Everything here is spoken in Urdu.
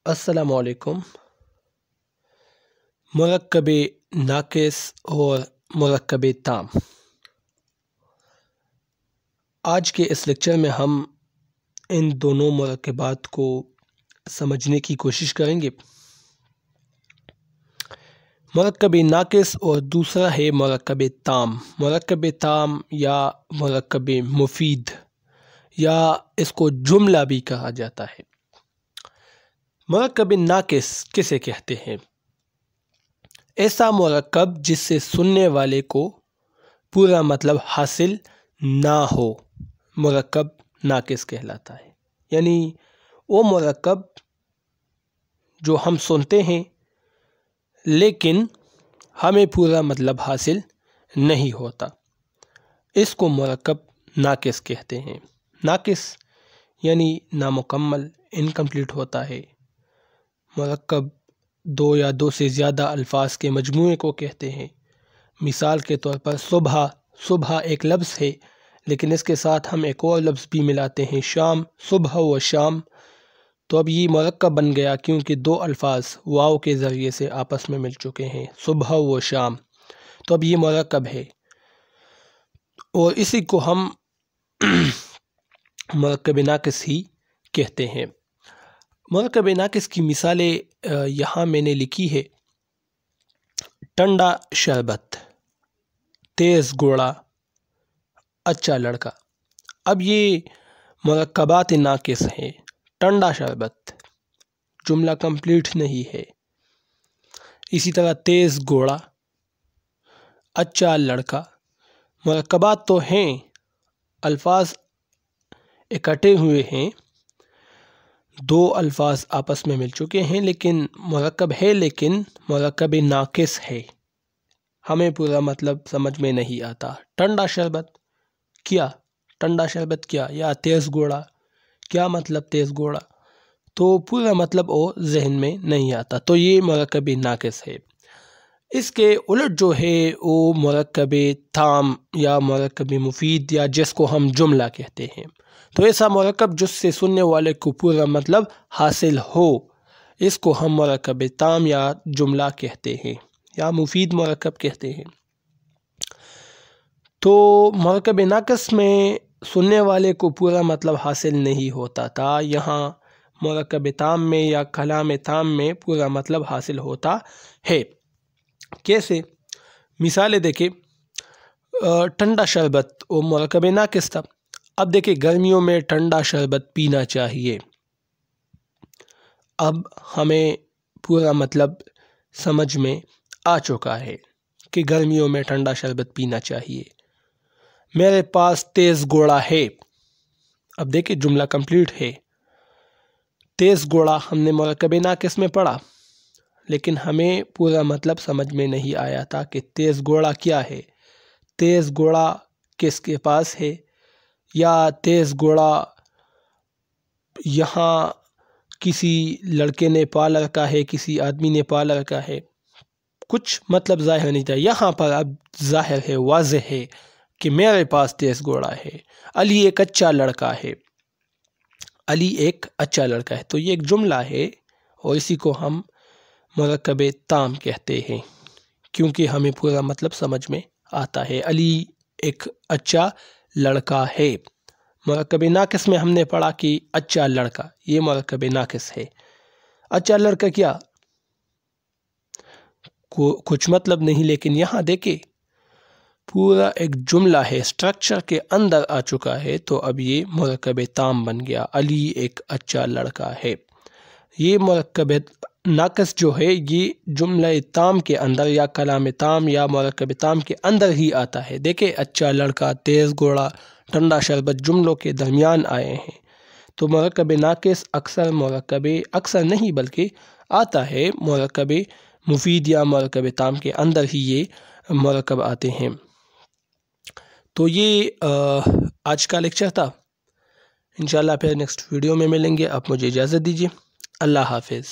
السلام علیکم۔ مرکب ناقص اور مرکب تام۔ آج کے اس لیکچر میں ہم ان دونوں مرکبات کو سمجھنے کی کوشش کریں گے۔ مرکب ناقص اور دوسرا ہے مرکب تام۔ مرکب تام یا مرکب مفید یا اس کو جملہ بھی کہا جاتا ہے۔ مرکب ناقص کسے کہتے ہیں؟ ایسا مرکب جس سے سننے والے کو پورا مطلب حاصل نہ ہو، مرکب ناقص کہلاتا ہے۔ یعنی وہ مرکب جو ہم سنتے ہیں لیکن ہمیں پورا مطلب حاصل نہیں ہوتا، اس کو مرکب ناقص کہتے ہیں۔ ناقص یعنی نامکمل، انکمپلیٹ ہوتا ہے۔ مرکب دو یا دو سے زیادہ الفاظ کے مجموعے کو کہتے ہیں۔ مثال کے طور پر صبح ایک لفظ ہے لیکن اس کے ساتھ ہم ایک اور لفظ بھی ملاتے ہیں، شام، صبح و شام، تو اب یہ مرکب بن گیا کیونکہ دو الفاظ واو کے ذریعے سے آپس میں مل چکے ہیں، صبح و شام، تو اب یہ مرکب ہے اور اسی کو ہم مرکب ناقص ہی کہتے ہیں۔ مرکب ناقص کی مثالیں یہاں میں نے لکھی ہے: ٹھنڈا شربت، تیز گھوڑا، اچھا لڑکا۔ اب یہ مرکبات ناقص ہیں۔ ٹھنڈا شربت جملہ کمپلیٹ نہیں ہے، اسی طرح تیز گھوڑا، اچھا لڑکا، مرکبات تو ہیں، الفاظ اکٹھے ہوئے ہیں، دو الفاظ آپس میں مل چکے ہیں لیکن مرکب ہے، لیکن مرکب ناقص ہے، ہمیں پورا مطلب سمجھ میں نہیں آتا۔ ٹھنڈا شربت کیا، ٹھنڈا شربت کیا، یا تیز گھوڑا کیا مطلب تیز گھوڑا، تو پورا مطلب وہ ذہن میں نہیں آتا، تو یہ مرکب ناقص ہے۔ اس کے الٹ جو ہے وہ مرکب تام یا مرکب مفید یا جس کو ہم جملہ کہتے ہیں۔ تو ایسا مرکب جس سے سننے والے کو پورا مطلب حاصل ہو، اس کو ہم مرکب تام یا جملہ کہتے ہیں یا مفید مرکب کہتے ہیں۔ تو مرکب ناقص میں سننے والے کو پورا مطلب حاصل نہیں ہوتا تھا، یہاں مرکب تام میں یا کلام تام میں پورا مطلب حاصل ہوتا ہے۔ کیسے؟ مثالیں دیکھیں، ٹھنڈا شربت وہ مرکب ناقص تھا۔ اب دیکھیں گرمیوں میں ٹھنڈا شربت پینا چاہیے، اب ہمیں پورا مطلب سمجھ میں آ چکا ہے کہ گرمیوں میں ٹھنڈا شربت پینا چاہیے۔ میرے پاس تیز گھوڑا ہے، اب دیکھیں جملہ کمپلیٹ ہے۔ تیز گھوڑا ہم نے مرکب ناقص میں پڑھا لیکن ہمیں پورا مطلب سمجھ میں نہیں آیا تھا کہ تیز گھوڑا کیا ہے، تیز گھوڑا کس کے پاس ہے، یا تیز گھوڑا یہاں کسی لڑکے نے پال رکھا ہے، کسی آدمی نے پال رکھا ہے، کچھ مطلب ظاہر نہیں تھا۔ یہاں پر اب ظاہر ہے، واضح ہے کہ میرے پاس تیز گھوڑا ہے، علی ایک اچھا لڑکا ہے، علی ایک اچھا لڑکا ہے، تو یہ ایک جملہ ہے اور اسی کو ہم مرکب تام کہتے ہیں کیونکہ ہمیں پورا مطلب سمجھ میں آتا ہے، علی ایک اچھا لڑکا ہے۔ مرکب ناقص میں ہم نے پڑھا کہ اچھا لڑکا، یہ مرکب ناقص ہے۔ اچھا لڑکا کیا، کچھ مطلب نہیں، لیکن یہاں دیکھیں پورا ایک جملہ ہے، اسٹرکچر کے اندر آ چکا ہے، تو اب یہ مرکب تام بن گیا، علی ایک اچھا لڑکا ہے۔ یہ مرکب ناقص جو ہے یہ جملہ تام کے اندر یا کلام تام یا مرکب تام کے اندر ہی آتا ہے۔ دیکھیں اچھا لڑکا، تیز گھوڑا، ٹھنڈا شربت جملوں کے درمیان آئے ہیں، تو مرکب ناقص اکثر نہیں بلکہ آتا ہے مرکب مفید یا مرکب تام کے اندر ہی یہ مرکب آتے ہیں۔ تو یہ آج کا لیکچر تھا، انشاءاللہ پھر نیکسٹ ویڈیو میں ملیں گے۔ آپ مجھے اجازت دیجیے، اللہ حافظ۔